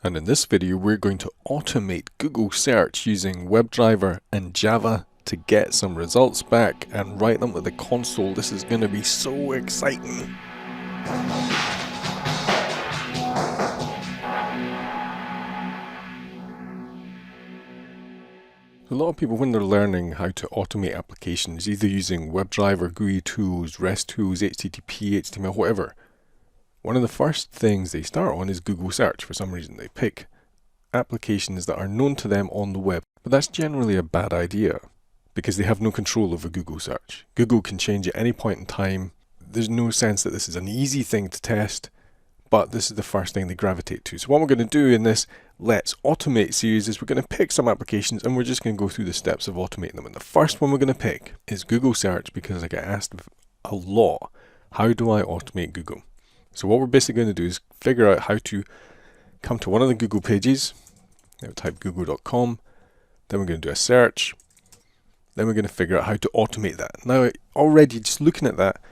And in this video, we're going to automate Google search using WebDriver and Java to get some results back and write them to the console. This is going to be so exciting. A lot of people, when they're learning how to automate applications, either using WebDriver, GUI tools, REST tools, HTTP, HTML, whatever, one of the first things they start on is Google search. For some reason, they pick applications that are known to them on the web. But that's generally a bad idea because they have no control over Google search. Google can change at any point in time. There's no sense that this is an easy thing to test, but this is the first thing they gravitate to. So what we're going to do in this Let's Automate series is we're going to pick some applications and we're just going to go through the steps of automating them. And the first one we're going to pick is Google search because I get asked a lot, how do I automate Google? So what we're basically going to do is figure out how to come to one of the Google pages. Now type google.com, then we're going to do a search, then we're going to figure out how to automate that. Now already just looking at that,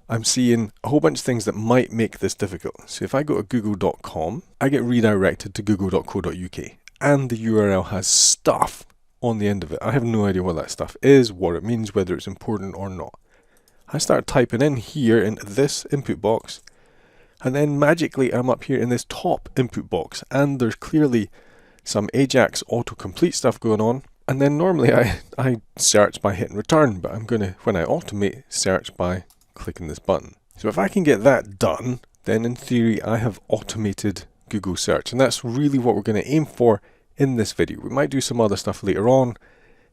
I'm seeing a whole bunch of things that might make this difficult. So if I go to google.com, I get redirected to google.co.uk and the URL has stuff on the end of it. I have no idea what that stuff is, what it means, whether it's important or not. I start typing in here in this input box, and then magically I'm up here in this top input box, and there's clearly some Ajax autocomplete stuff going on. And then normally I search by hitting return, but I'm going to, when I automate, search by clicking this button. So if I can get that done, then in theory I have automated Google search, and that's really what we're going to aim for in this video. We might do some other stuff later on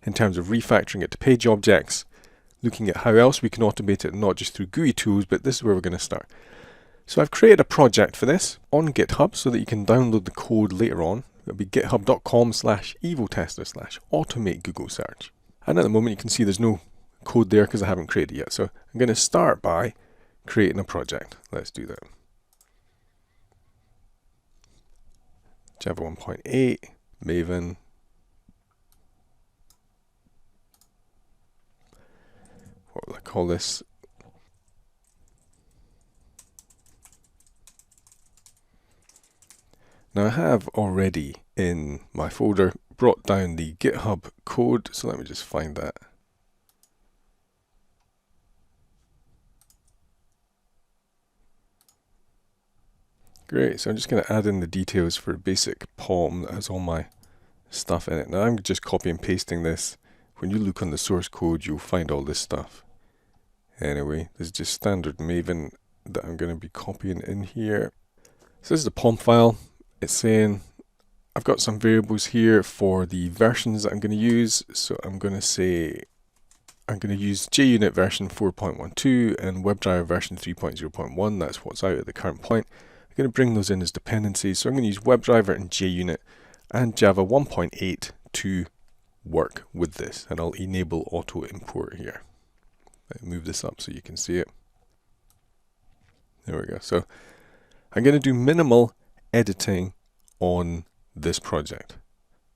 in terms of refactoring it to page objects, looking at how else we can automate it, not just through GUI tools, but this is where we're going to start. So I've created a project for this on GitHub so that you can download the code later on. It'll be github.com/EvilTester/automate Google search. And at the moment you can see there's no code there because I haven't created it yet. So I'm going to start by creating a project. Let's do that. Java 1.8, Maven. What will I call this? Now I have already in my folder brought down the GitHub code, so let me just find that. Great, so I'm just going to add in the details for a basic POM that has all my stuff in it. Now I'm just copy and pasting this. When you look on the source code, you'll find all this stuff. Anyway, this is just standard Maven that I'm going to be copying in here. So this is the POM file. It's saying I've got some variables here for the versions that I'm going to use. So I'm going to say I'm going to use JUnit version 4.12 and WebDriver version 3.0.1. That's what's out at the current point. I'm going to bring those in as dependencies. So I'm going to use WebDriver and JUnit and Java 1.8 to work with this. And I'll enable auto import here. I'll move this up so you can see it. There we go. So I'm going to do minimal editing on this project.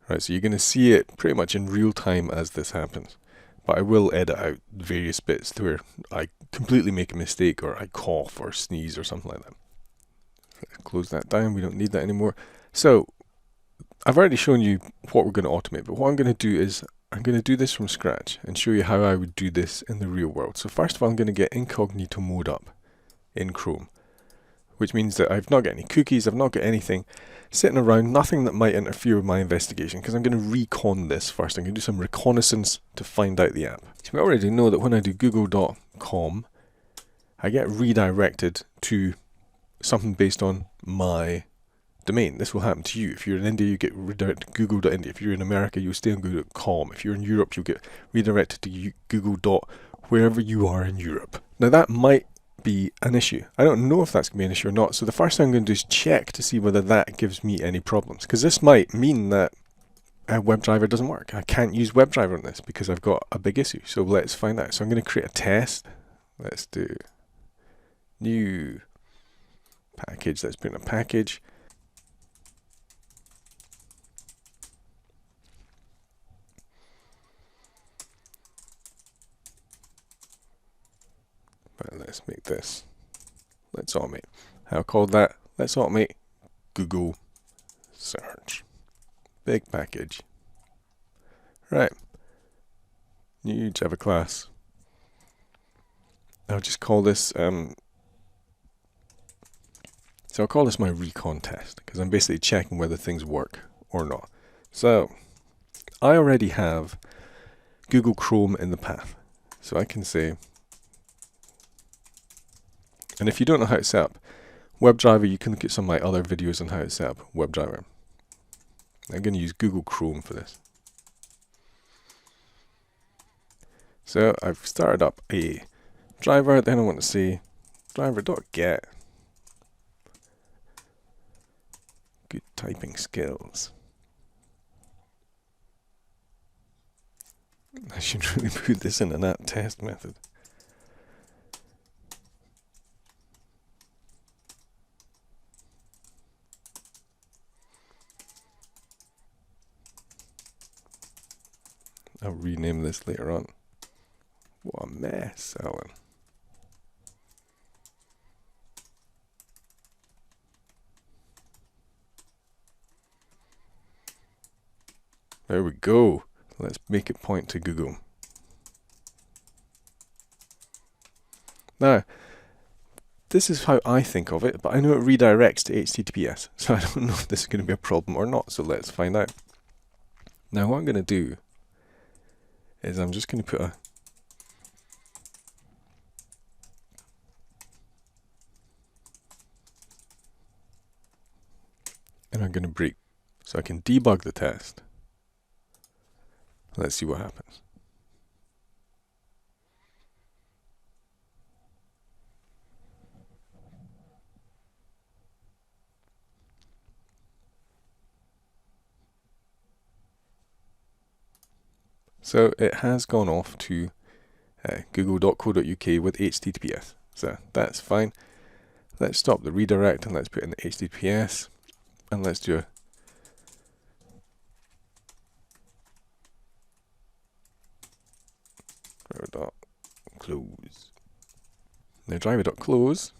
Right, so you're going to see it pretty much in real time as this happens. But I will edit out various bits where I completely make a mistake or I cough or sneeze or something like that. Close that down, we don't need that anymore. So I've already shown you what we're going to automate, but what I'm going to do is I'm going to do this from scratch and show you how I would do this in the real world. So first of all, I'm going to get incognito mode up in Chrome, which means that I've not got any cookies, I've not got anything sitting around, nothing that might interfere with my investigation, because I'm going to recon this first. I'm going to do some reconnaissance to find out the app. So we already know that when I do google.com, I get redirected to something based on my domain. This will happen to you. If you're in India, you get redirected to google.india. If you're in America, you'll stay on google.com. If you're in Europe, you'll get redirected to google.wherever you are in Europe. Now that might be an issue. I don't know if that's going to be an issue or not. So the first thing I'm going to do is check to see whether that gives me any problems, because this might mean that WebDriver doesn't work. I can't use WebDriver on this because I've got a big issue. So let's find out. So I'm going to create a test. Let's do new package. Let's put in a package. But let's make this. Let's automate. I'll call that Let's Automate Google search. Big package. Right. New Java class. I'll just call this, so I'll call this my recon test, because I'm basically checking whether things work or not. So, I already have Google Chrome in the path. So I can say, and if you don't know how to set up WebDriver, you can look at some of my other videos on how to set up WebDriver. I'm going to use Google Chrome for this. So I've started up a driver, then I want to say driver.get good typing skills. I should really put this in an app test method. I'll rename this later on. What a mess, Alan. There we go. Let's make it point to Google. Now, this is how I think of it, but I know it redirects to HTTPS, so I don't know if this is going to be a problem or not, so let's find out. Now what I'm going to do is I'm just going to put a and I'm going to break so I can debug the test. Let's see what happens. So it has gone off to google.co.uk with HTTPS. So that's fine. Let's stop the redirect and let's put in the HTTPS and let's do a driver.close. Now driver.close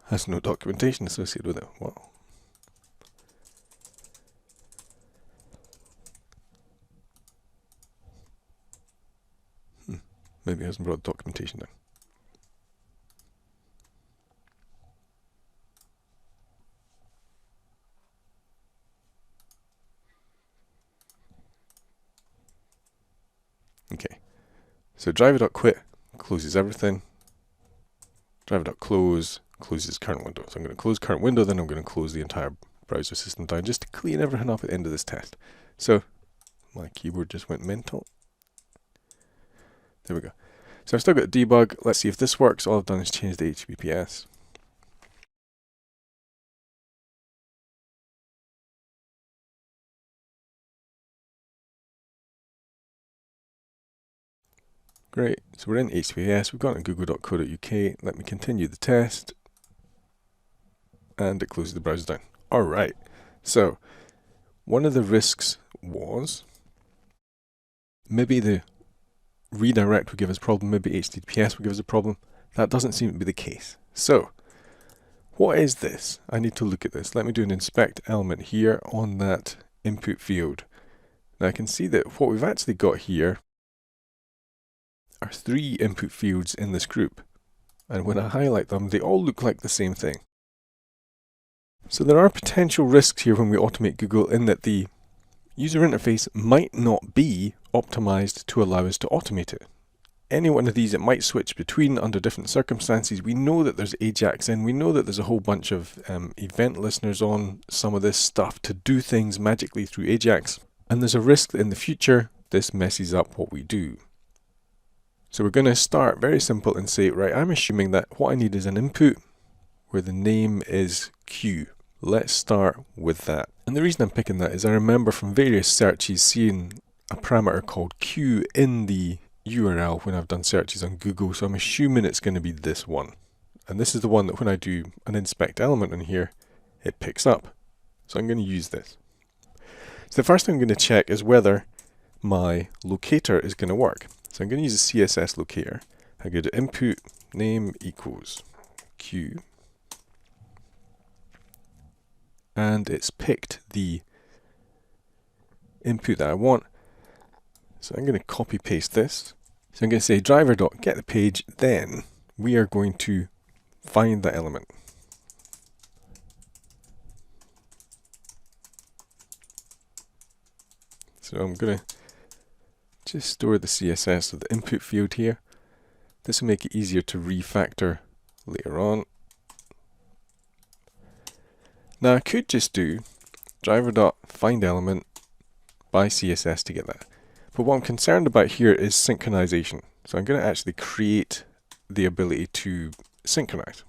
has no documentation associated with it. Wow. Maybe it hasn't brought documentation down. Okay, so driver.quit closes everything. Driver.close closes current window. So I'm going to close current window, then I'm going to close the entire browser system down just to clean everything up at the end of this test. So my keyboard just went mental. There we go. So I've still got debug. Let's see if this works. All I've done is change the HTTPS. Great. So we're in HTTPS. We've got it in google.co.uk. Let me continue the test. And it closes the browser down. All right. So one of the risks was maybe the redirect would give us a problem, maybe HTTPS would give us a problem. That doesn't seem to be the case. So what is this? I need to look at this. Let me do an inspect element here on that input field. Now I can see that what we've actually got here are 3 input fields in this group. And when I highlight them, they all look like the same thing. So there are potential risks here when we automate Google in that the user interface might not be optimized to allow us to automate it. Any one of these it might switch between under different circumstances. We know that there's Ajax in, we know that there's a whole bunch of event listeners on some of this stuff to do things magically through Ajax. And there's a risk that in the future this messes up what we do. So we're going to start very simple and say, right, I'm assuming that what I need is an input where the name is Q. Let's start with that. And the reason I'm picking that is I remember from various searches seeing a parameter called Q in the URL when I've done searches on Google, so I'm assuming it's going to be this one. And this is the one that when I do an inspect element in here, it picks up. So I'm going to use this. So the first thing I'm going to check is whether my locator is going to work. So I'm going to use a CSS locator. I go to input name equals Q. and it's picked the input that I want. So I'm going to copy paste this. So I'm going to say driver.getThePage, then we are going to find that element. So I'm going to just store the CSS of the input field here. This will make it easier to refactor later on. Now I could just do driver.findElement by CSS to get that. But what I'm concerned about here is synchronization. So I'm going to actually create the ability to synchronize.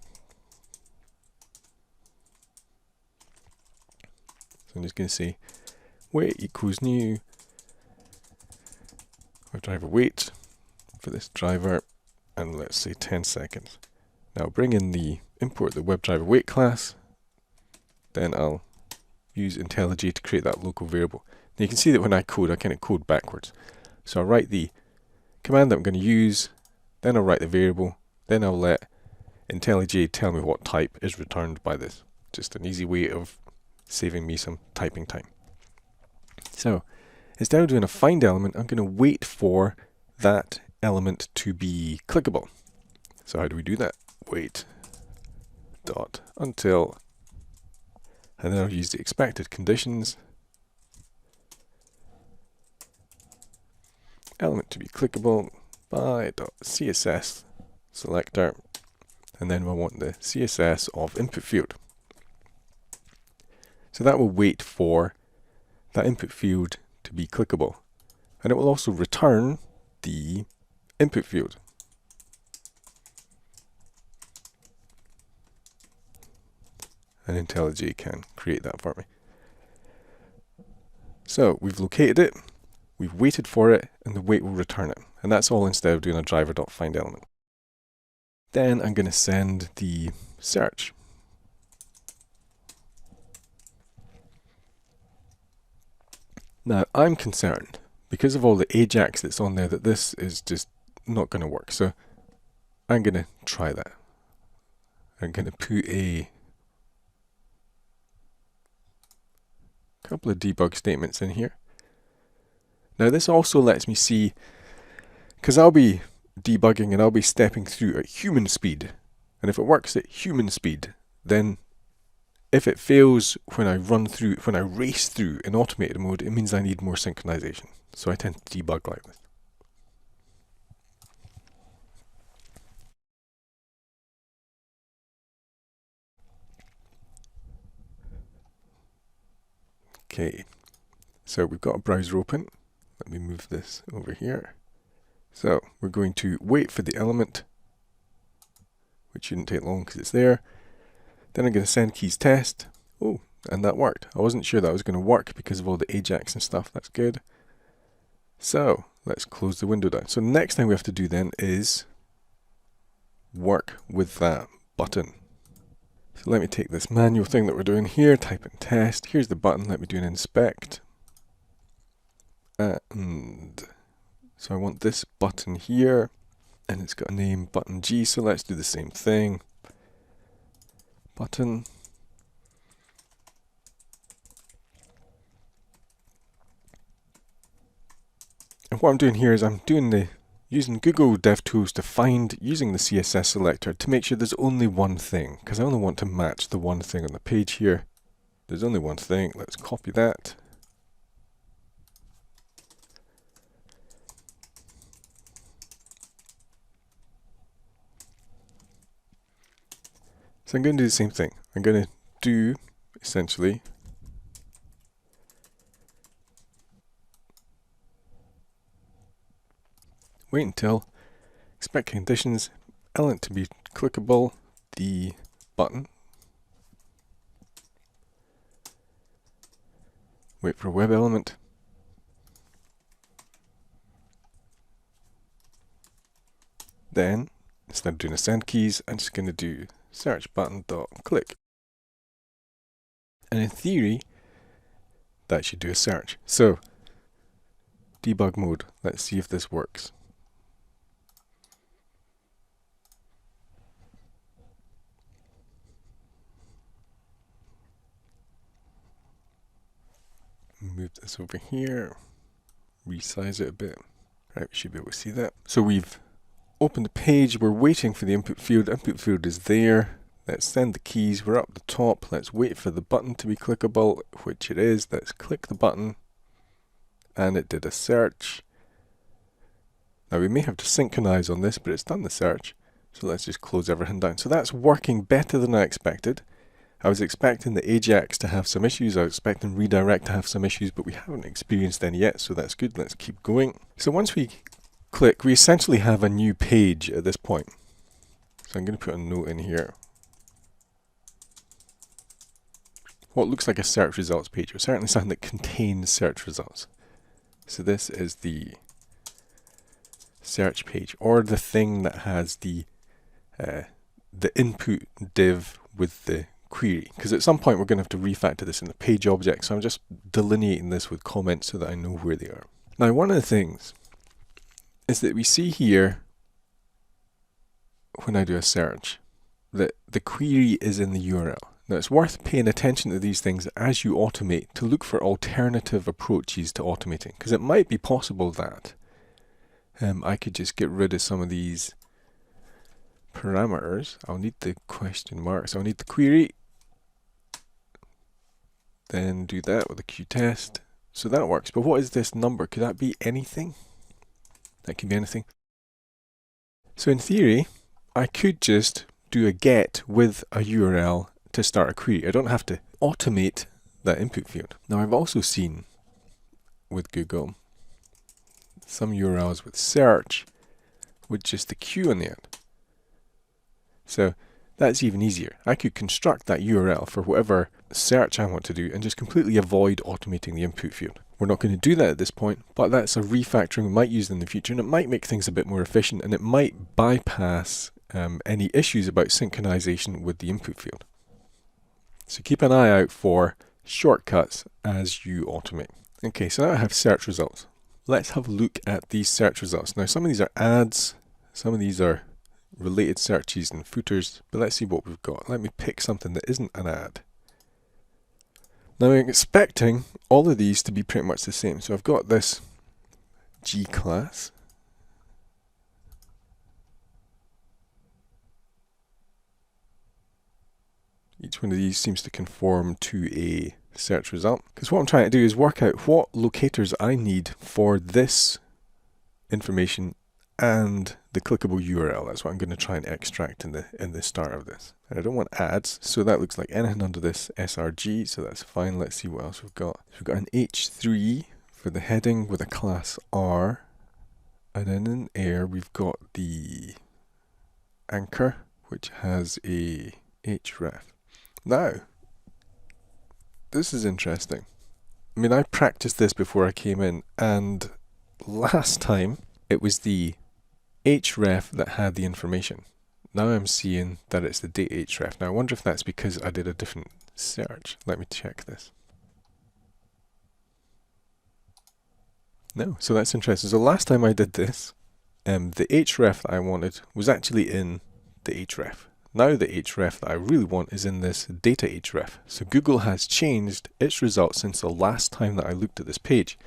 So I'm just going to say wait equals new WebDriver wait for this driver, and let's say 10 seconds. Now I'll bring in the import the WebDriver wait class, then I'll use IntelliJ to create that local variable. Now you can see that when I code, I kind of code backwards. So I'll write the command that I'm going to use, then I'll write the variable, then I'll let IntelliJ tell me what type is returned by this. Just an easy way of saving me some typing time. So instead of doing a find element, I'm going to wait for that element to be clickable. So how do we do that? Wait dot until, and then I'll use the expected conditions. Element to be clickable by .css selector, and then we'll want the CSS of input field. So that will wait for that input field to be clickable, and it will also return the input field. And IntelliJ can create that for me. So we've located it, we've waited for it, and the wait will return it. And that's all instead of doing a driver.findElement. Then I'm going to send the search. Now I'm concerned, because of all the Ajax that's on there, that this is just not going to work. So I'm going to try that. I'm going to put a couple of debug statements in here. Now this also lets me see, because I'll be debugging and I'll be stepping through at human speed, and if it works at human speed, then if it fails when I race through in automated mode, it means I need more synchronization. So I tend to debug like this. Okay, so we've got a browser open. Let me move this over here. So we're going to wait for the element, which shouldn't take long because it's there. Then I'm going to send keys test. Oh, and that worked. I wasn't sure that was going to work because of all the Ajax and stuff. That's good. So let's close the window down. So the next thing we have to do then is work with that button. So let me take this manual thing that we're doing here, type in test. Here's the button. Let me do an inspect. And so I want this button here, and it's got a name button G. So let's do the same thing. Button. And what I'm doing here is I'm doing using Google DevTools to find, using the CSS selector to make sure there's only one thing, because I only want to match the one thing on the page here. There's only one thing. Let's copy that. So I'm going to do the same thing. I'm going to do, essentially, wait until expect conditions, element to be clickable, the button, wait for a web element, then instead of doing a send keys, I'm just going to do search button dot click. And in theory, that should do a search. So debug mode. Let's see if this works. Move this over here, resize it a bit. Right, we should be able to see that. So we've opened the page, we're waiting for the input field. Input field is there. Let's send the keys, we're up the top. Let's wait for the button to be clickable, which it is. Let's click the button, and it did a search. Now we may have to synchronize on this, but it's done the search. So let's just close everything down. So that's working better than I expected. I was expecting the Ajax to have some issues, I was expecting redirect to have some issues, but we haven't experienced any yet, so that's good. Let's keep going. So once we click, we essentially have a new page at this point. So I'm going to put a note in here. What looks like a search results page, or certainly something that contains search results. So this is the search page, or the thing that has the input div with the query, because at some point we're going to have to refactor this in the page object, so I'm just delineating this with comments so that I know where they are. Now one of the things is that we see here, when I do a search, that the query is in the URL. Now it's worth paying attention to these things as you automate to look for alternative approaches to automating, because it might be possible that I could just get rid of some of these parameters. I'll need the question marks, I'll need the query, then do that with a qtest. So that works, but what is this number? Could that be anything? That can be anything. So in theory, I could just do a get with a URL to start a query. I don't have to automate that input field. Now I've also seen with Google some URLs with search with just the Q on the end. So that's even easier. I could construct that URL for whatever search I want to do and just completely avoid automating the input field. We're not going to do that at this point, but that's a refactoring we might use in the future, and it might make things a bit more efficient, and it might bypass any issues about synchronization with the input field. So keep an eye out for shortcuts as you automate. Okay, so now I have search results. Let's have a look at these search results. Now some of these are ads, some of these are related searches and footers, but let's see what we've got. Let me pick something that isn't an ad. Now I'm expecting all of these to be pretty much the same. So I've got this G class. Each one of these seems to conform to a search result. Because what I'm trying to do is work out what locators I need for this information and the clickable URL. That's what I'm going to try and extract in the start of this. And I don't want ads, so that looks like anything under this SRG, so that's fine. Let's see what else we've got. So we've got an H3 for the heading with a class R, and then in air we've got the anchor, which has a href. Now, this is interesting. I mean, I practiced this before I came in, and last time it was the href that had the information. Now I'm seeing that it's the date href. Now I wonder if that's because I did a different search. Let me check this. No, so that's interesting. So last time I did this, the href that I wanted was actually in the href. Now the href that I really want is in this data href. So Google has changed its results since the last time that I looked at this page.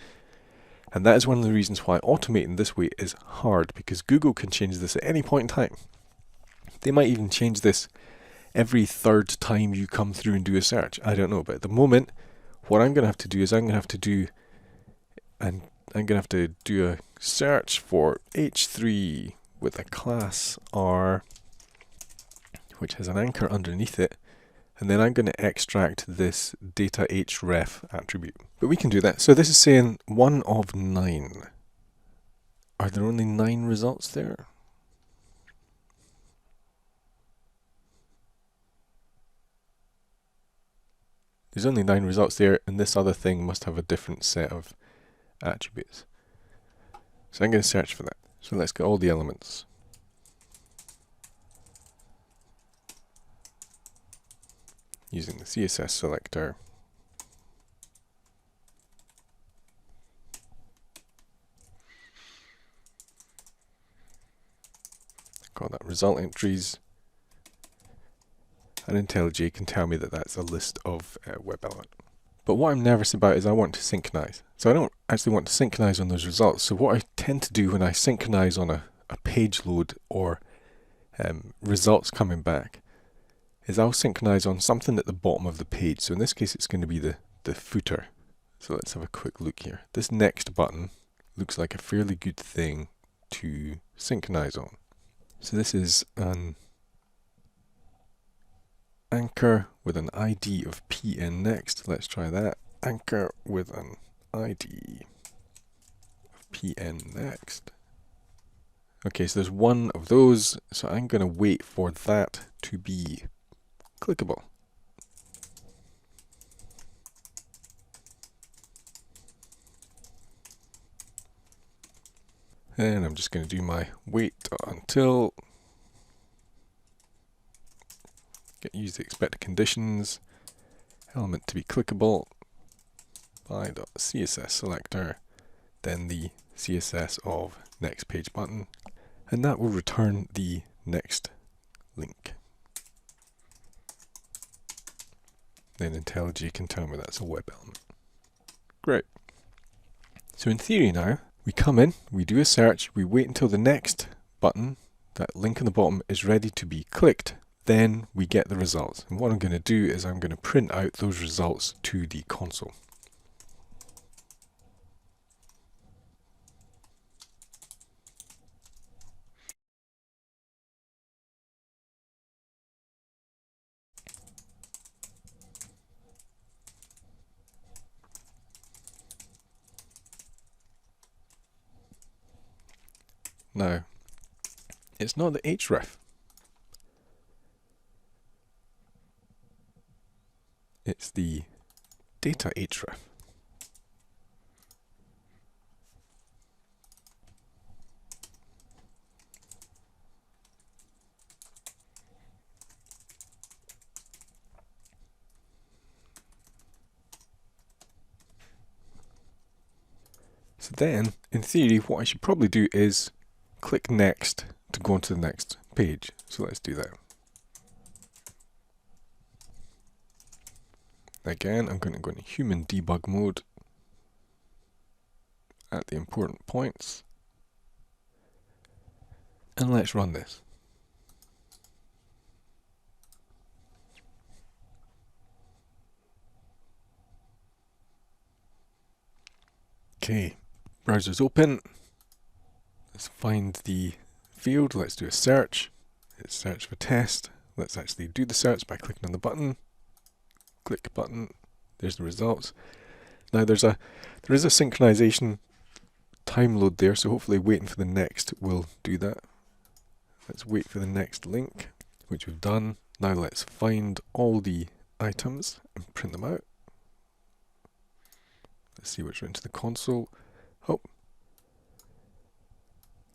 And that is one of the reasons why automating this way is hard, because Google can change this at any point in time. They might even change this every third time you come through and do a search. I don't know, but at the moment, what I'm going to have to do is I'm going to have to do a search for H3 with a class R, which has an anchor underneath it, and then I'm going to extract this data href attribute. But we can do that. So this is saying 1 of 9. Are there only 9 results there? There's only 9 results there, and this other thing must have a different set of attributes. So I'm going to search for that. So let's get all the elements. Using the CSS selector. Call that result entries. And IntelliJ can tell me that that's a list of web element. But what I'm nervous about is I want to synchronize. So I don't actually want to synchronize on those results. So what I tend to do when I synchronize on a page load or results coming back is I'll synchronize on something at the bottom of the page. So in this case, it's going to be the footer. So let's have a quick look here. This next button looks like a fairly good thing to synchronize on. So this is an anchor with an ID of pn next. Let's try that. Anchor with an ID of pn next. Okay, so there's one of those, so I'm going to wait for that to be clickable. And I'm just going to do my wait until, use the expected conditions, element to be clickable, by.css selector, then the CSS of next page button, and that will return the next link. Then IntelliJ can tell me that's a web element. Great. So in theory now, we come in, we do a search, we wait until the next button, that link on the bottom, is ready to be clicked, then we get the results. And what I'm going to do is I'm going to print out those results to the console. Now, it's not the href. It's the data href. So then, in theory, what I should probably do is click next to go on to the next page. So let's do that. Again, I'm going to go into human debug mode at the important points. And let's run this. Okay, browser's open. Let's find the field. Let's do a search. Let's search for test. Let's actually do the search by clicking on the button. Click button. There's the results. Now there is a synchronization time load there, so hopefully waiting for the next will do that. Let's wait for the next link, which we've done. Now let's find all the items and print them out. Let's see what's written to the console. Oh,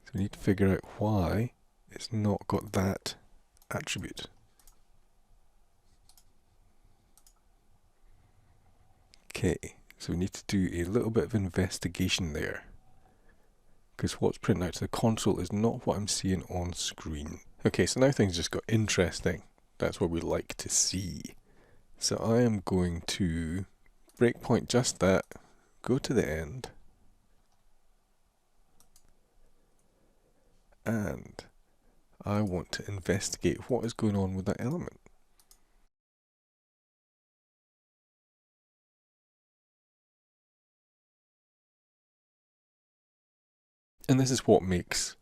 so we need to figure out why it's not got that attribute. Okay, so we need to do a little bit of investigation there, because what's printing out to the console is not what I'm seeing on screen. Okay, so now things just got interesting. That's what we like to see. So I am going to breakpoint just that, go to the end, and I want to investigate what is going on with that element. And this is what makes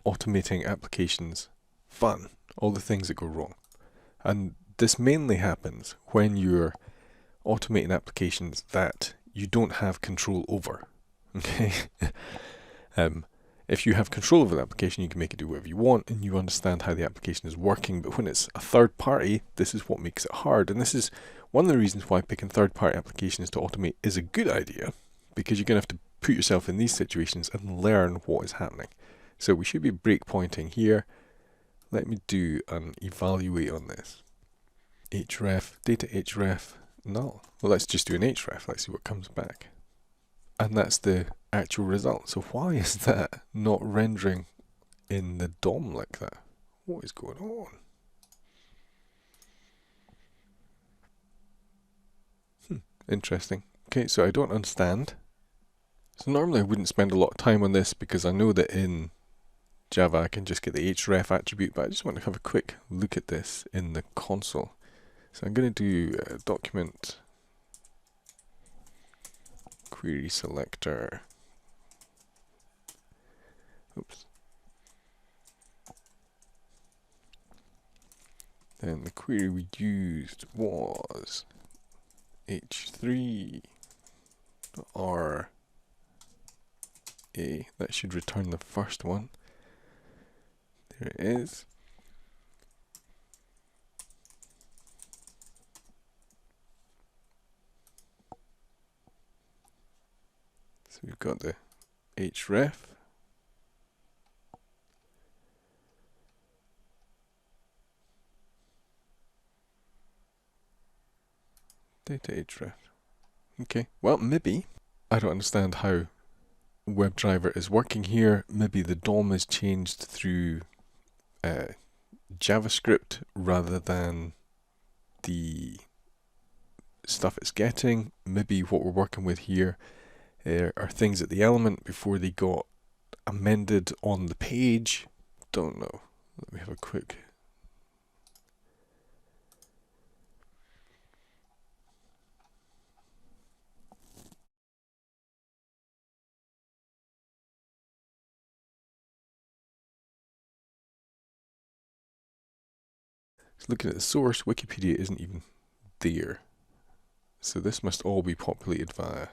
automating applications fun, all the things that go wrong. And this mainly happens when you're automating applications that you don't have control over. Okay? If you have control over the application, you can make it do whatever you want and you understand how the application is working. But when it's a third party, this is what makes it hard. And this is one of the reasons why picking third party applications to automate is a good idea, because you're going to have to put yourself in these situations and learn what is happening. So we should be breakpointing here. Let me do an evaluate on this. href, data href, null. Well, let's just do an href. Let's see what comes back. And that's the actual result. So why is that not rendering in the DOM like that? What is going on? Interesting. Okay, so I don't understand. So normally I wouldn't spend a lot of time on this because I know that in Java I can just get the href attribute, but I just want to have a quick look at this in the console. So I'm going to do document query selector. Oops. Then the query we used was h3 r a. That should return the first one. There it is. So we've got the href. Data href. Okay, well, maybe I don't understand how WebDriver is working here. Maybe the DOM is changed through JavaScript rather than the stuff it's getting. Maybe what we're working with here are things at the element before they got amended on the page. Don't know. Let me have a quick. So looking at the source, Wikipedia isn't even there. So this must all be populated via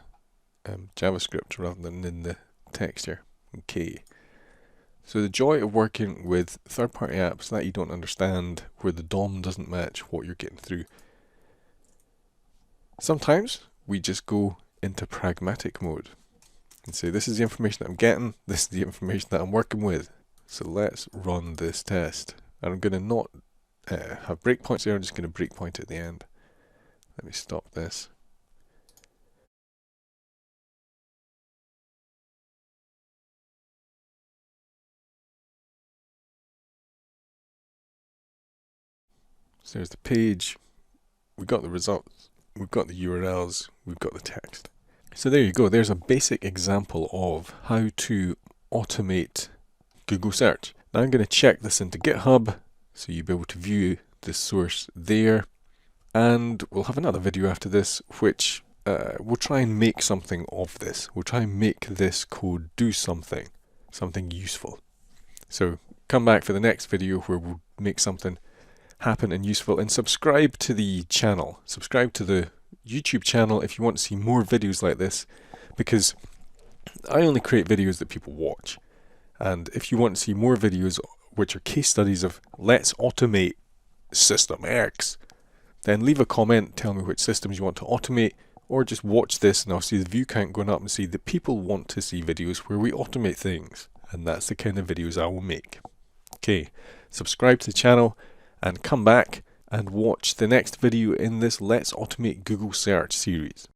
JavaScript rather than in the text here. Okay. So the joy of working with third-party apps that you don't understand, where the DOM doesn't match what you're getting through. Sometimes we just go into pragmatic mode and say, this is the information that I'm getting, this is the information that I'm working with. So let's run this test. And I'm going to not have breakpoints there, I'm just going to breakpoint at the end. Let me stop this. So there's the page, we've got the results, we've got the URLs, we've got the text. So there you go, there's a basic example of how to automate Google search. Now I'm going to check this into GitHub, so you'll be able to view the source there. And we'll have another video after this, which we'll try and make something of this. We'll try and make this code do something useful. So come back for the next video where we'll make something happen and useful, and subscribe to the channel. Subscribe to the YouTube channel if you want to see more videos like this, because I only create videos that people watch. And if you want to see more videos which are case studies of let's automate system X, then leave a comment, tell me which systems you want to automate, or just watch this and I'll see the view count going up and see that people want to see videos where we automate things. And that's the kind of videos I will make. Okay, subscribe to the channel and come back and watch the next video in this Let's Automate Google Search series.